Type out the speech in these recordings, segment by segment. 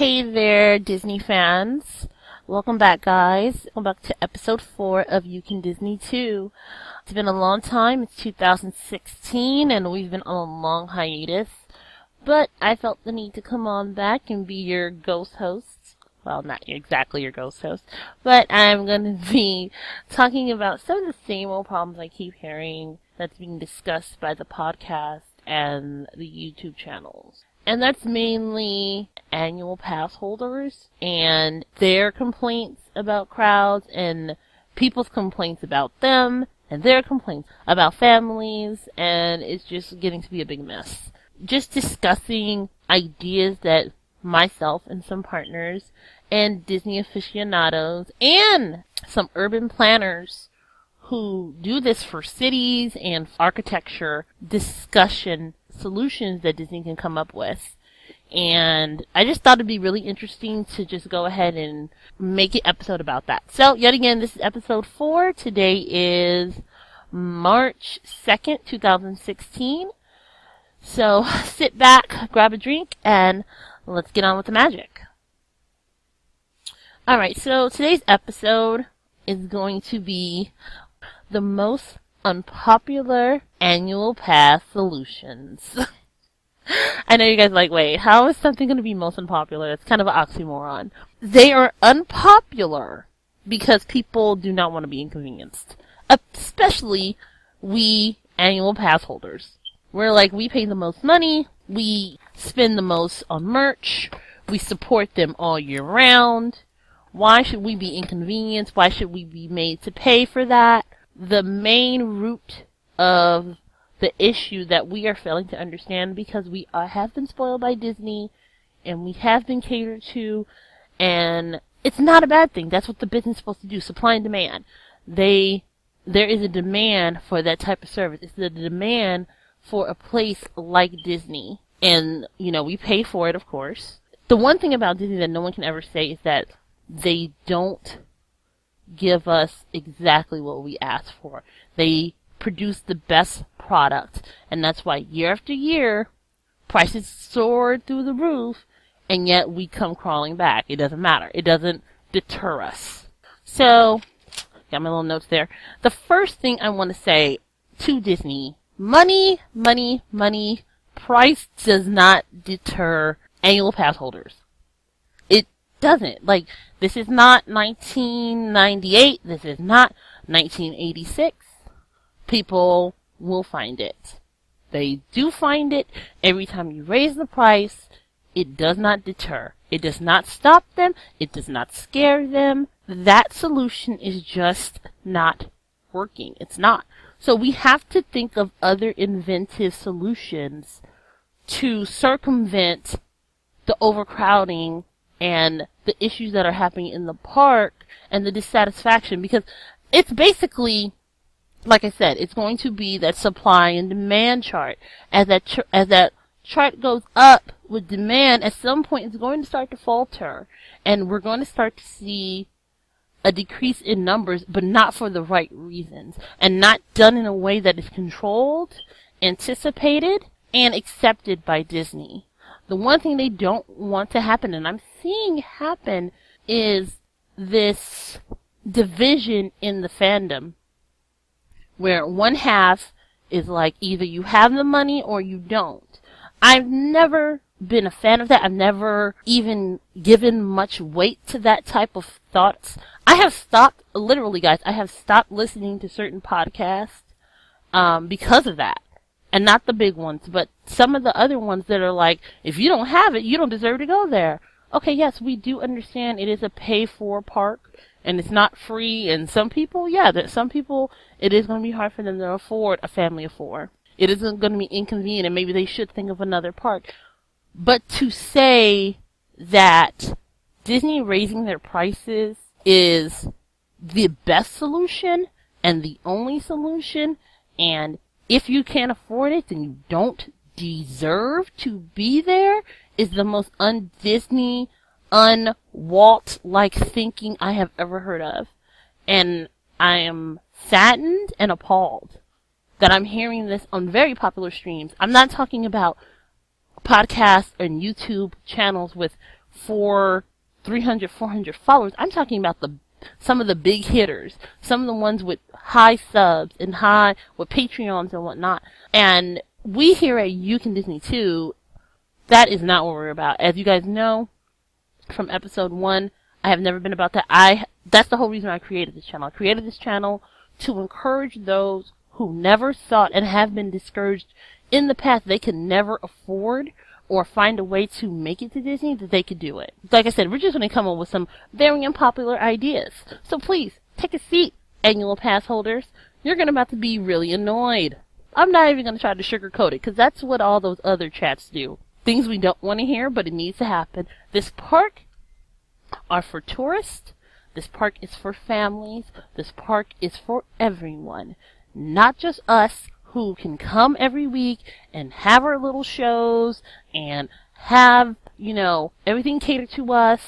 Hey there, Disney fans. Welcome back, guys. Welcome back to episode 4 of You Can Disney Too. It's been a long time. It's 2016, and we've been on a long hiatus. But I felt the need to come on back and be your ghost host. Well, not exactly your ghost host, but I'm going to be talking about some of the same old problems I keep hearing that's being discussed by the podcast and the YouTube channels. And that's mainly annual pass holders and their complaints about crowds and people's complaints about them and their complaints about families, and it's just getting to be a big mess. Just discussing ideas that myself and some partners and Disney aficionados and some urban planners who do this for cities and architecture discussion solutions that Disney can come up with. And I just thought it'd be really interesting to just go ahead and make an episode about that. So, yet again, this is episode 4. Today is March 2nd, 2016. So, sit back, grab a drink, and let's get on with the magic. Alright, so today's episode is going to be the most unpopular annual pass solutions. I know you guys are like, wait, how is something going to be most unpopular? It's kind of an oxymoron. They are unpopular because people do not want to be inconvenienced. Especially we annual pass holders. We're like, we pay the most money, we spend the most on merch, we support them all year round. Why should we be inconvenienced? Why should we be made to pay for that? The main root of the issue that we are failing to understand, because we have been spoiled by Disney and we have been catered to, and it's not a bad thing. That's what the business is supposed to do, supply and demand. There is a demand for that type of service. It's the demand for a place like Disney, and we pay for it, of course. The one thing about Disney that no one can ever say is that they don't give us exactly what we ask for. They produce the best product, and that's why year after year prices soared through the roof, and yet we come crawling back. It doesn't matter. It doesn't deter us. So, got my little notes there. The first thing I want to say to Disney, money, money, money. Price does not deter annual pass holders. It doesn't. Like, this is not 1998. This is not 1986. People will find it. They do find it. Every time you raise the price, it does not deter. It does not stop them. It does not scare them. That solution is just not working. It's not. So we have to think of other inventive solutions to circumvent the overcrowding and the issues that are happening in the park and the dissatisfaction, because it's basically, like I said, it's going to be that supply and demand chart. As that chart goes up with demand, at some point it's going to start to falter, and we're going to start to see a decrease in numbers, but not for the right reasons, and not done in a way that is controlled, anticipated, and accepted by Disney. The one thing they don't want to happen, and I'm seeing happen, is this division in the fandom, where one half is like, either you have the money or you don't. I've never been a fan of that. I've never even given much weight to that type of thoughts. I have stopped, literally guys, I have stopped listening to certain podcasts because of that. And not the big ones, but some of the other ones that are like, if you don't have it, you don't deserve to go there. Okay, yes, we do understand it is a pay-for park, and it's not free, and some people, it is going to be hard for them to afford a family of 4. It isn't going to be inconvenient, and maybe they should think of another park. But to say that Disney raising their prices is the best solution and the only solution, and if you can't afford it, then you don't deserve to be there, is the most un-Disney, un-Walt-like thinking I have ever heard of. And I am saddened and appalled that I'm hearing this on very popular streams. I'm not talking about podcasts and YouTube channels with for 300, 400 followers. I'm talking about some of the big hitters, some of the ones with high subs and high with Patreons and whatnot. And we here at You Can Disney Too, that is not what we're about. As you guys know from episode 1, I have never been about that. That's the whole reason I created this channel. I created this channel to encourage those who never thought and have been discouraged in the past they could never afford or find a way to make it to Disney, that they could do it. Like I said, we're just going to come up with some very unpopular ideas. So please, take a seat, annual pass holders. You're going to about to be really annoyed. I'm not even going to try to sugarcoat it, because that's what all those other chats do. Things we don't want to hear, but it needs to happen. This park are for tourists. This park is for families. This park is for everyone. Not just us, who can come every week and have our little shows and have, everything catered to us,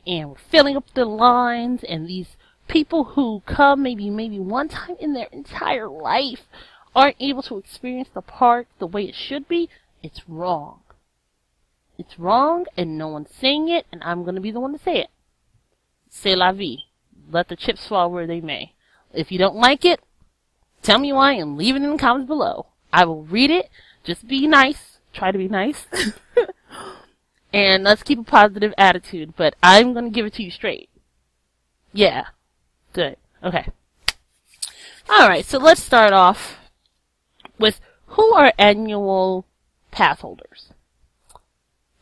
and we're filling up the lines, and these people who come maybe one time in their entire life aren't able to experience the park the way it should be. It's wrong. It's wrong, and no one's saying it, and I'm going to be the one to say it. C'est la vie. Let the chips fall where they may. If you don't like it, tell me why and leave it in the comments below. I will read it. Just be nice. Try to be nice. And let's keep a positive attitude. But I'm going to give it to you straight. Yeah. Good. Okay. Alright, so let's start off with who are annual pass holders.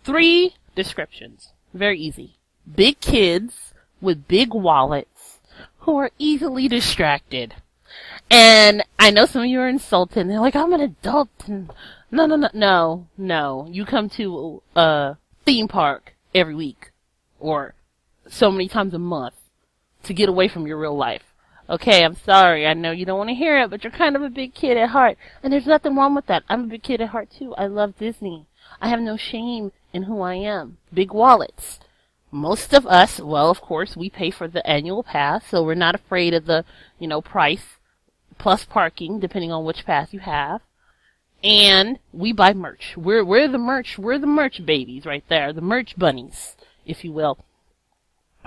3 descriptions. Very easy. Big kids with big wallets who are easily distracted. And I know some of you are insulted, and they're like, I'm an adult, and no. You come to a theme park every week, or so many times a month, to get away from your real life. Okay, I'm sorry, I know you don't want to hear it, but you're kind of a big kid at heart, and there's nothing wrong with that. I'm a big kid at heart too. I love Disney. I have no shame in who I am. Big wallets. Most of us, well, of course, we pay for the annual pass, so we're not afraid of the, price plus parking, depending on which pass you have. And we buy merch. We're the merch babies right there. The merch bunnies, if you will.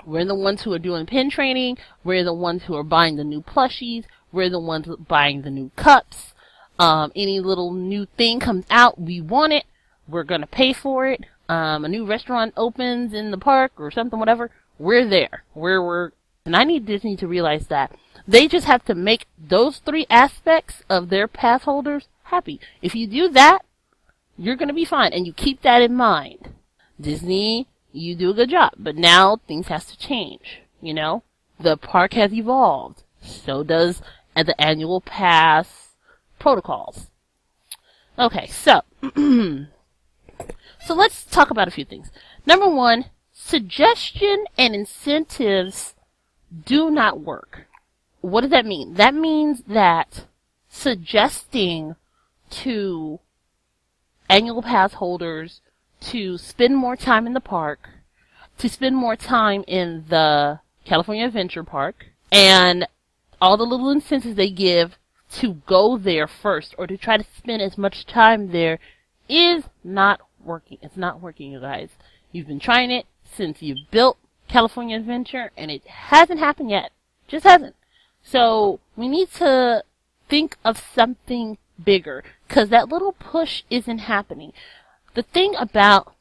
We're the ones who are doing pin training. We're the ones who are buying the new plushies. We're the ones buying the new cups. Any little new thing comes out, we want it. We're going to pay for it. A new restaurant opens in the park or something, whatever. We're there. And I need Disney to realize that. They just have to make those 3 aspects of their pass holders happy. If you do that, you're going to be fine. And you keep that in mind. Disney, you do a good job. But now things has to change. The park has evolved. So does the annual pass protocols. Okay, so so let's talk about a few things. Number 1, suggestion and incentives do not work. What does that mean? That means that suggesting to annual pass holders to spend more time in the park, to spend more time in the California Adventure Park, and all the little incentives they give to go there first or to try to spend as much time there is not working. It's not working, you guys. You've been trying it since you've built California Adventure, and it hasn't happened yet. Just hasn't. So we need to think of something bigger, because that little push isn't happening. The thing about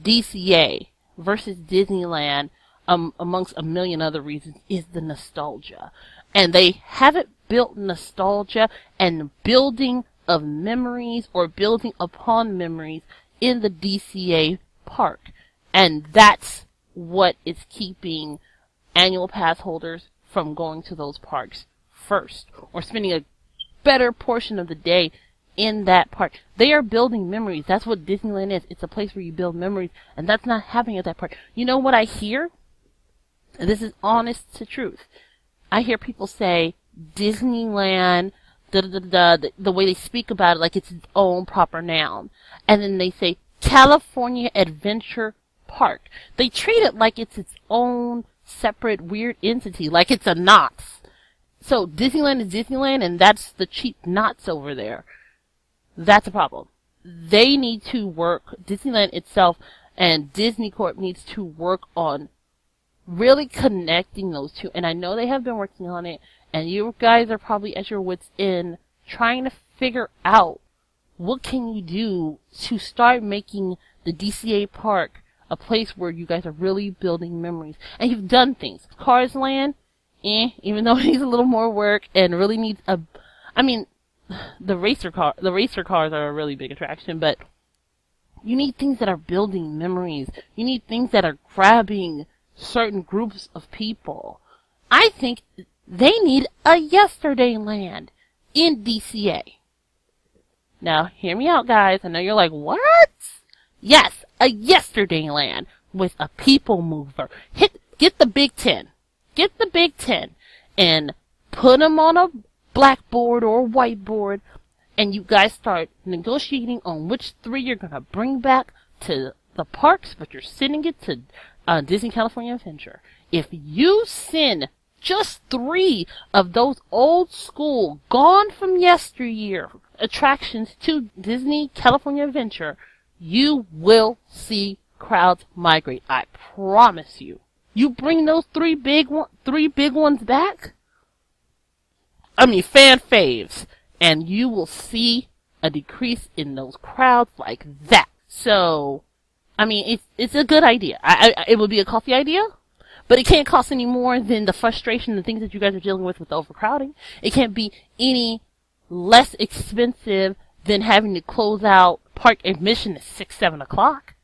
DCA versus Disneyland, amongst a million other reasons, is the nostalgia. And they haven't built nostalgia and building of memories or building upon memories in the DCA park. And that's what is keeping annual pass holders from going to those parks first or spending a better portion of the day in that park. They are building memories. That's what Disneyland is. It's a place where you build memories, and that's not happening at that park. You know what I hear? And this is honest to truth. I hear people say Disneyland, the way they speak about it like it's its own proper noun. And then they say California Adventure Park. They treat it like it's its own separate weird entity, like it's a Knott's. So Disneyland is Disneyland, and that's the cheap Knott's over there. That's a problem. They need to work, Disneyland itself And Disney Corp needs to work on really connecting those two. And I know they have been working on it, and you guys are probably at your wits' end trying to figure out what can you do to start making the DCA park a place where you guys are really building memories. And you've done things. Cars Land, even though it needs a little more work and really needs the racer cars are a really big attraction, but you need things that are building memories. You need things that are grabbing certain groups of people. I think they need a Yesterday Land in DCA. Now, hear me out, guys. I know you're like, what? Yes, a Yesterday Land with a people mover. Get the Big Ten. Get the Big Ten and put them on a blackboard or whiteboard, and you guys start negotiating on which 3 you're going to bring back to the parks, but you're sending it to Disney California Adventure. If you send just 3 of those old school, gone from yesteryear attractions to Disney California Adventure, you will see crowds migrate. I promise you. You bring those 3 big ones back, fan faves, and you will see a decrease in those crowds like that. So, it's a good idea. It would be a costly idea, but it can't cost any more than the frustration and things that you guys are dealing with overcrowding. It can't be any less expensive than having to close out park admission at 6, 7 o'clock.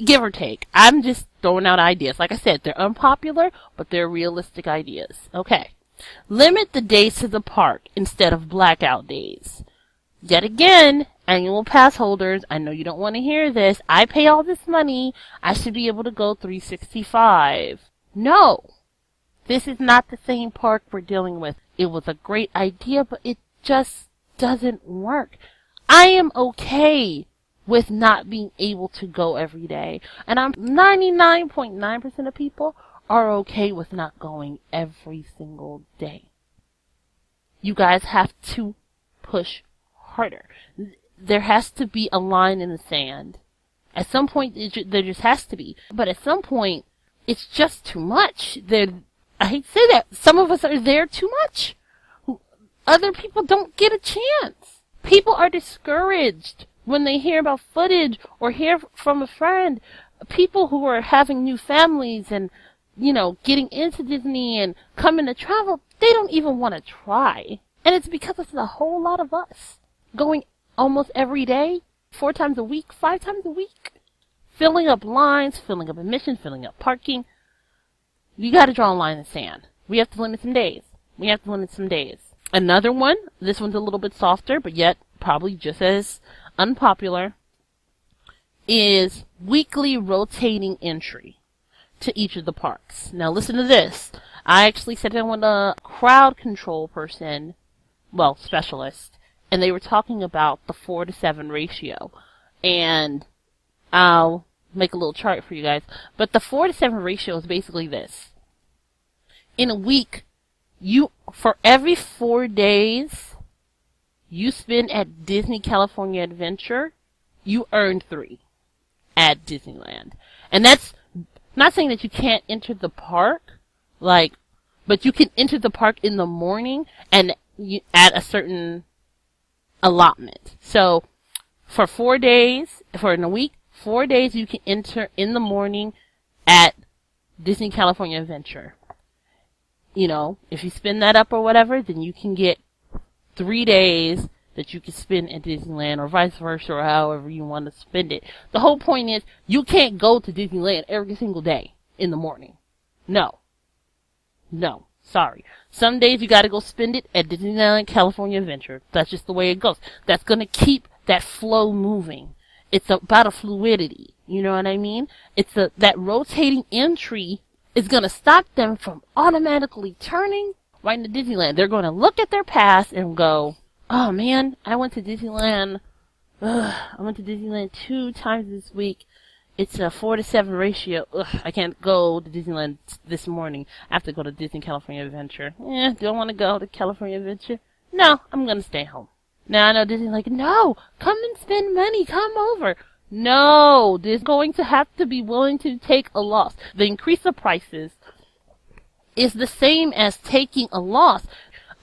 Give or take. I'm just throwing out ideas. Like I said, they're unpopular, but they're realistic ideas. Okay. Limit the days to the park instead of blackout days. Yet again, annual pass holders, I know you don't want to hear this. I pay all this money. I should be able to go 365. No. This is not the same park we're dealing with. It was a great idea, but it just doesn't work. I am okay with not being able to go every day. And 99.9% of people are okay with not going every single day. You guys have to push harder. There has to be a line in the sand. At some point, there just has to be. But at some point, it's just too much. I hate to say that. Some of us are there too much. Other people don't get a chance. People are discouraged when they hear about footage or hear from a friend. People who are having new families and getting into Disney and coming to travel, they don't even want to try. And it's because it's a whole lot of us going almost every day, 4 times a week, 5 times a week, filling up lines, filling up admission, filling up parking. You got to draw a line in the sand. We have to limit some days. Another one, this one's a little bit softer, but yet probably just as unpopular, is weekly rotating entry to each of the parks. Now listen to this. I actually sat down with a crowd control person, specialist, and they were talking about the 4-to-7 ratio. And I'll make a little chart for you guys. But the 4-to-7 ratio is basically this. In a week, for every 4 days you spend at Disney California Adventure, you earn 3 at Disneyland. And that's not saying that you can't enter the park, but you can enter the park in the morning and at a certain allotment. So, for 4 days, in a week, 4 days you can enter in the morning at Disney California Adventure. If you spin that up or whatever, then you can get 3 days that you can spend at Disneyland or vice versa or however you want to spend it. The whole point is you can't go to Disneyland every single day in the morning. No. Sorry. Some days you gotta go spend it at Disneyland California Adventure. That's just the way it goes. That's gonna keep that flow moving. It's about a fluidity. You know what I mean? That rotating entry is gonna stop them from automatically turning right into Disneyland. They're gonna look at their pass and go, oh man, I went to Disneyland 2 times this week. It's a 4-to-7 ratio. I can't go to Disneyland this morning. I have to go to Disney California Adventure. Do I want to go to California Adventure? No, I'm going to stay home. Now I know Disney's like, no, come and spend money. Come over. No, they're going to have to be willing to take a loss. The increase of prices is the same as taking a loss.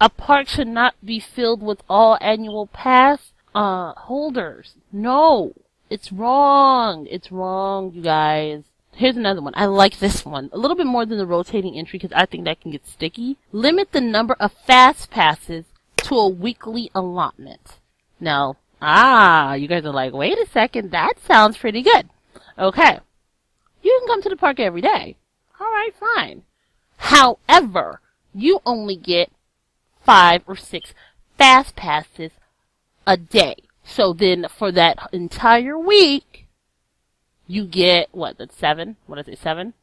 A park should not be filled with all annual pass holders. No, it's wrong. It's wrong, you guys. Here's another one. I like this one. A little bit more than the rotating entry because I think that can get sticky. Limit the number of fast passes to a weekly allotment. Now, you guys are like, wait a second, that sounds pretty good. Okay. You can come to the park every day. Alright, fine. However, you only get 5 or 6 fast passes a day. So then for that entire week, you get, that's 7? What is it, 7?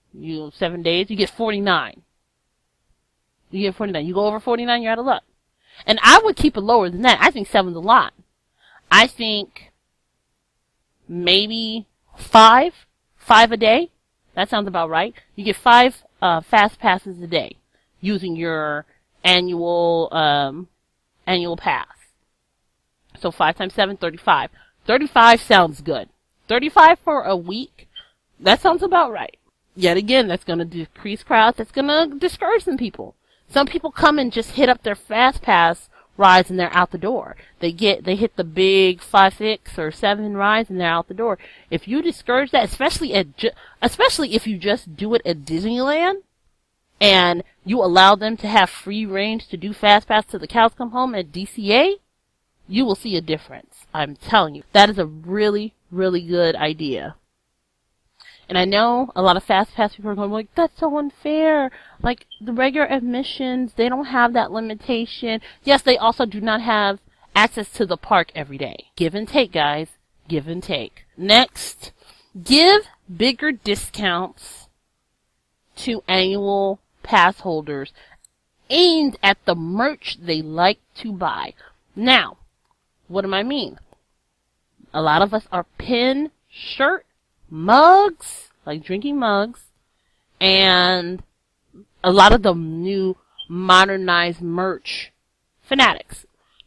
7 days, you get 49. You get 49. You go over 49, you're out of luck. And I would keep it lower than that. I think 7's a lot. I think maybe 5 a day. That sounds about right. You get 5 fast passes a day using your annual pass. So 5 times 7, 35. 35 sounds good. 35 for a week, that sounds about right. Yet again, that's going to decrease crowds. That's going to discourage some people. Some people come and just hit up their fast pass rides and they're out the door. They hit the big 5, 6, or 7 rides and they're out the door. If you discourage that, especially if you just do it at Disneyland and you allow them to have free range to do fast pass till the cows come home at DCA, you will see a difference. I'm telling you. That is a really, really good idea. And I know a lot of fast pass people are going like, that's so unfair. Like, the regular admissions, they don't have that limitation. Yes, they also do not have access to the park every day. Give and take, guys. Give and take. Next, give bigger discounts to annual pass holders aimed at the merch they like to buy. Now, what do I mean? A lot of us are pin, shirt, mugs, like drinking mugs, and a lot of the new modernized merch fanatics.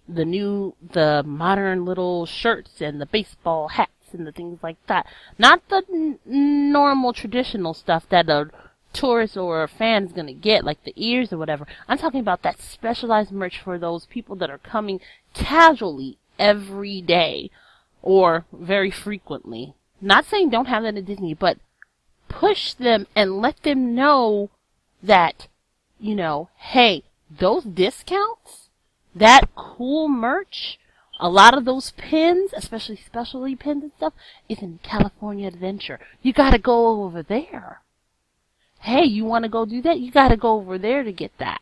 The modern little shirts and the baseball hats and the things like that. Not the normal traditional stuff that a tourist or a fan is going to get, like the ears or whatever. I'm talking about that specialized merch for those people that are coming casually every day or very frequently. Not saying don't have that at Disney, but push them and let them know that, hey, those discounts, that cool merch, a lot of those pins, especially specialty pins and stuff, is in California Adventure. You gotta go over there. Hey, you want to go do that? You gotta go over there to get that.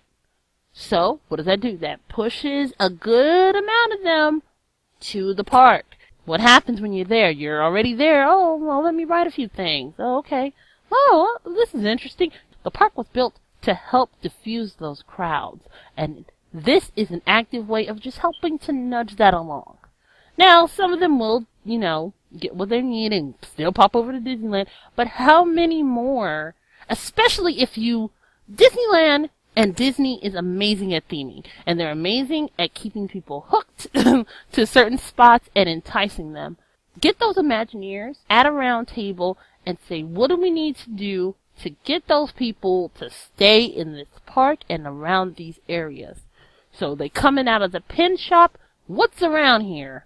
So, what does that do? That pushes a good amount of them to the park. What happens when you're there? You're already there. Oh, well, let me write a few things. Oh, okay. Oh, well, this is interesting. The park was built to help diffuse those crowds. And this is an active way of just helping to nudge that along. Now, some of them will, get what they need and still pop over to Disneyland. But how many more, especially if Disneyland and Disney is amazing at theming, and they're amazing at keeping people hooked to certain spots and enticing them. Get those Imagineers at a round table and say, what do we need to do to get those people to stay in this park and around these areas? So they coming out of the pin shop, what's around here?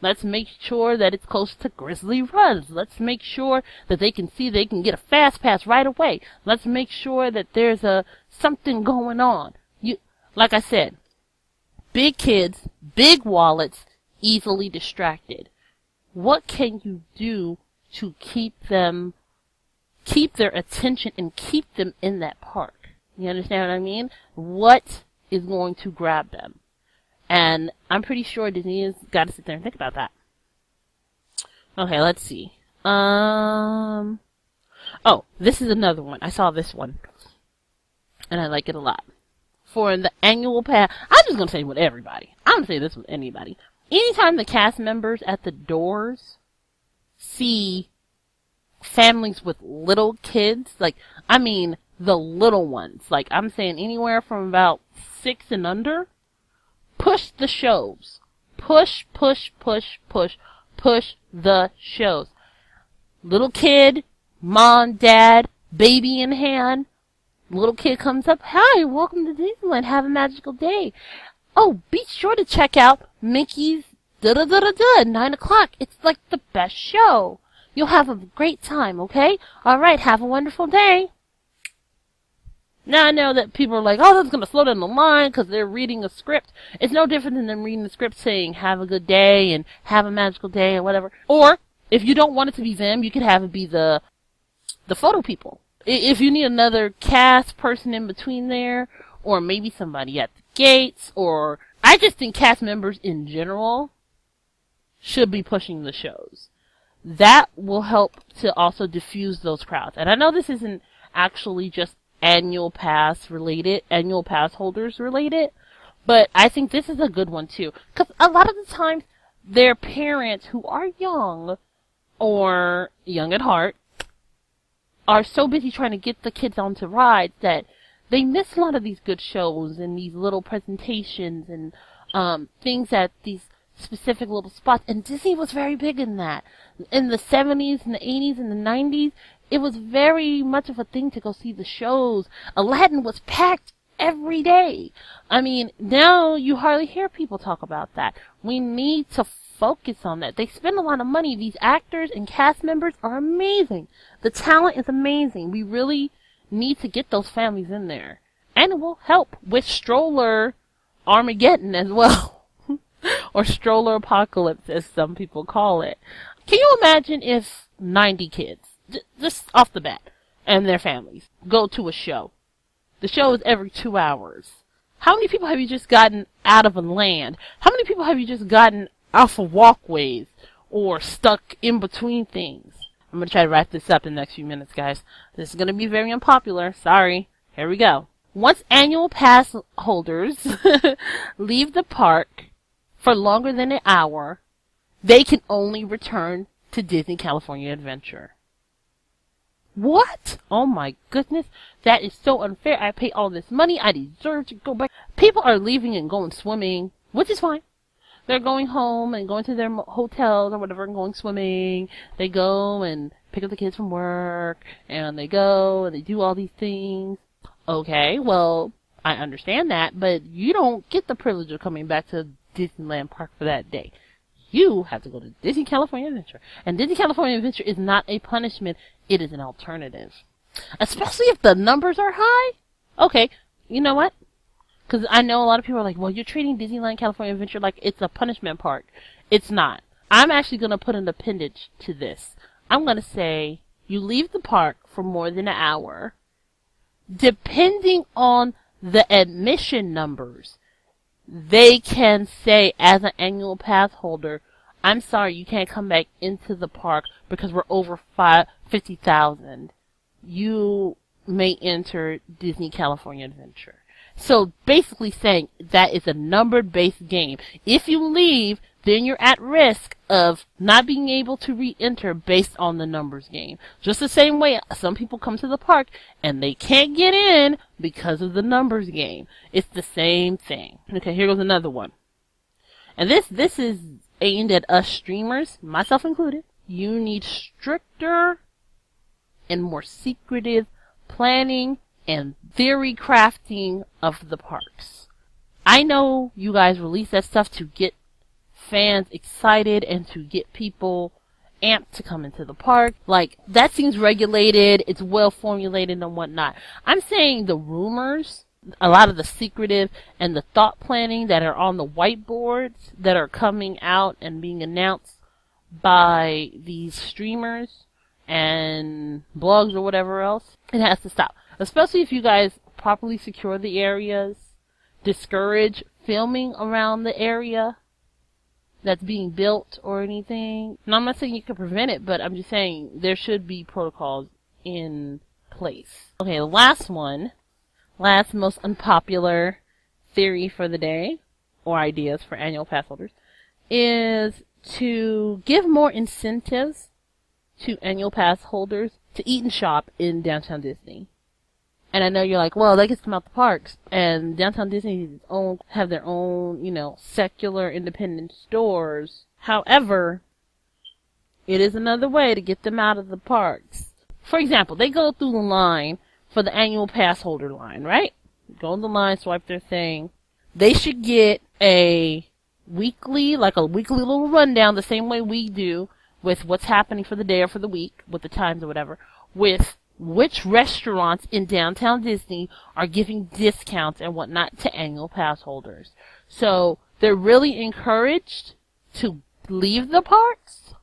Let's make sure that it's close to Grizzly Runs. Let's make sure that they can see they can get a fast pass right away. Let's make sure that there's something going on. Like I said, big kids, big wallets, easily distracted. What can you do to keep their attention and keep them in that park? You understand what I mean? What is going to grab them? And I'm pretty sure Disney has got to sit there and think about that. Okay, let's see. Oh, this is another one. I saw this one. And I like it a lot. For the annual pass, I'm just going to say with everybody. I'm going to say this with anybody. Anytime the cast members at the doors see families with little kids, the little ones, I'm saying anywhere from about 6 and under, push the shows. Push push the shows. Little kid, mom, dad, baby in hand. Little kid comes up, hi, welcome to Disneyland, have a magical day. Oh, be sure to check out Mickey's at 9 o'clock. It's like the best show. You'll have a great time, okay? Alright, have a wonderful day. Now I know that people are like, oh, that's going to slow down the line because they're reading a script. It's no different than them reading the script saying, have a good day and have a magical day or whatever. Or, if you don't want it to be them, you could have it be the photo people. If you need another cast person in between there, or maybe somebody at the gates, or I just think cast members in general should be pushing the shows. That will help to also diffuse those crowds. And I know this isn't actually just annual pass holders related, but I think this is a good one too. Because a lot of the times, their parents who are young, or young at heart, are so busy trying to get the kids onto rides that they miss a lot of these good shows and these little presentations and things at these specific little spots. And Disney was very big in that. In the 70s and the 80s and the 90s, it was very much of a thing to go see the shows. Aladdin was packed every day. I mean, now you hardly hear people talk about that. We need to focus on that. They spend a lot of money. These actors and cast members are amazing. The talent is amazing. We really need to get those families in there. And it will help with stroller Armageddon as well. Or stroller apocalypse, as some people call it. Can you imagine if 90 kids, just off the bat, and their families go to a show? The show is every 2 hours. How many people have you just gotten out of a land? How many people have you just gotten off of walkways or stuck in between things? I'm going to try to wrap this up in the next few minutes, guys. This is going to be very unpopular. Sorry. Here we go. Once annual pass holders leave the park for longer than an hour, they can only return to Disney California Adventure. What? Oh my goodness. That is so unfair. I pay all this money. I deserve to go back. People are leaving and going swimming, which is fine. They're going home and going to their hotels or whatever and going swimming. They go and pick up the kids from work, and they go and they do all these things. Okay, well, I understand that, but you don't get the privilege of coming back to Disneyland Park for that day. You have to go to Disney California Adventure. And Disney California Adventure is not a punishment. It is an alternative. Especially if the numbers are high. Okay, you know what? Because I know a lot of people are like, well, you're treating Disneyland California Adventure like it's a punishment park. It's not. I'm actually going to put an appendage to this. I'm going to say you leave the park for more than an hour. Depending on the admission numbers, they can say, as an annual pass holder, I'm sorry, you can't come back into the park because we're over 50,000. You may enter Disney California Adventure. So basically saying that is a number-based game. If you leave, then you're at risk of not being able to re-enter based on the numbers game. Just the same way some people come to the park and they can't get in because of the numbers game. It's the same thing. Okay, here goes another one. And this is aimed at us streamers, myself included. You need stricter and more secretive planning and theory crafting of the parks. I know you guys release that stuff to get fans excited and to get people amped to come into the park. Like, that seems regulated, it's well formulated and whatnot. I'm saying the rumors, a lot of the secretive and the thought planning that are on the whiteboards that are coming out and being announced by these streamers and blogs or whatever else, it has to stop. Especially if you guys properly secure the areas, discourage filming around the area that's being built or anything. And I'm not saying you can prevent it, but I'm just saying there should be protocols in place. Okay, the last most unpopular theory for the day, or ideas for annual pass holders, is to give more incentives to annual pass holders to eat and shop in downtown Disney. And I know you're like, well, that gets them out the parks, and downtown Disney have their own, secular independent stores. However, It is another way to get them out of the parks. For example, they go through the line for the annual pass holder line, right? Go in the line, swipe their thing. They should get a weekly little rundown, the same way we do with what's happening for the day or for the week, with the times or whatever, with which restaurants in downtown Disney are giving discounts and whatnot to annual pass holders. So they're really encouraged to leave the parks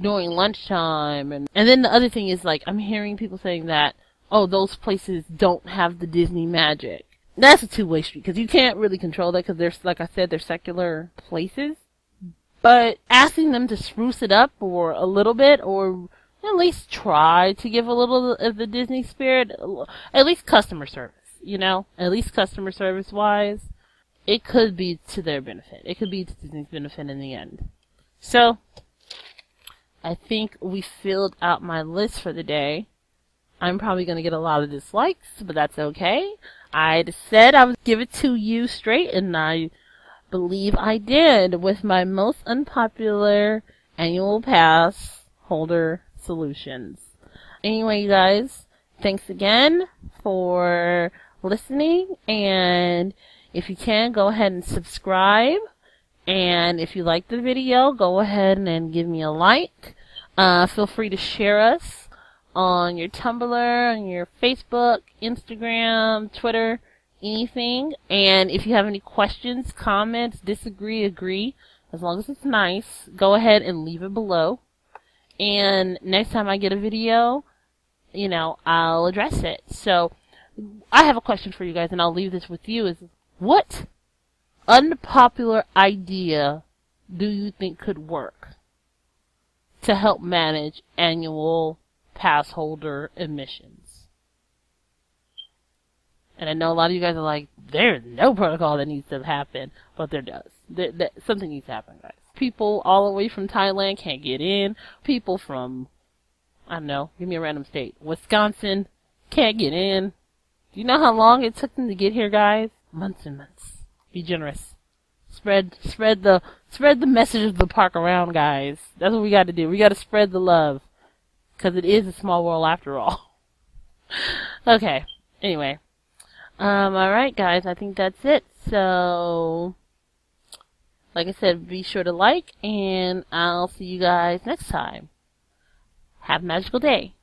during lunchtime. And then the other thing is, like, I'm hearing people saying that, oh, those places don't have the Disney magic. That's a two-way street, because you can't really control that, because like I said, they're secular places. But asking them to spruce it up or a little bit, or at least try to give a little of the Disney spirit, at least customer service, at least customer service-wise, it could be to their benefit. It could be to Disney's benefit in the end. So, I think we filled out my list for the day. I'm probably going to get a lot of dislikes, but that's okay. I said I would give it to you straight, and I believe I did with my most unpopular annual pass holder solutions. Anyway, you guys, thanks again for listening, and if you can, go ahead and subscribe, and if you like the video, go ahead and give me a like. Feel free to share us on your Tumblr, on your Facebook, Instagram, Twitter, anything. And if you have any questions, comments, disagree, agree, as long as it's nice, go ahead and leave it below. And next time I get a video, I'll address it. So, I have a question for you guys, and I'll leave this with you, is what unpopular idea do you think could work to help manage annual pass holder admissions? And I know a lot of you guys are like, there's no protocol that needs to happen, but there does. Something needs to happen, guys. People all the way from Thailand can't get in. People from, I don't know, give me a random state, Wisconsin, can't get in. Do you know how long it took them to get here, guys? Months and months. Be generous. Spread the message of the park around, guys. That's what we got to do. We got to spread the love, because it is a small world after all. Okay. Anyway. Alright, guys. I think that's it. So, like I said, be sure to like, and I'll see you guys next time. Have a magical day.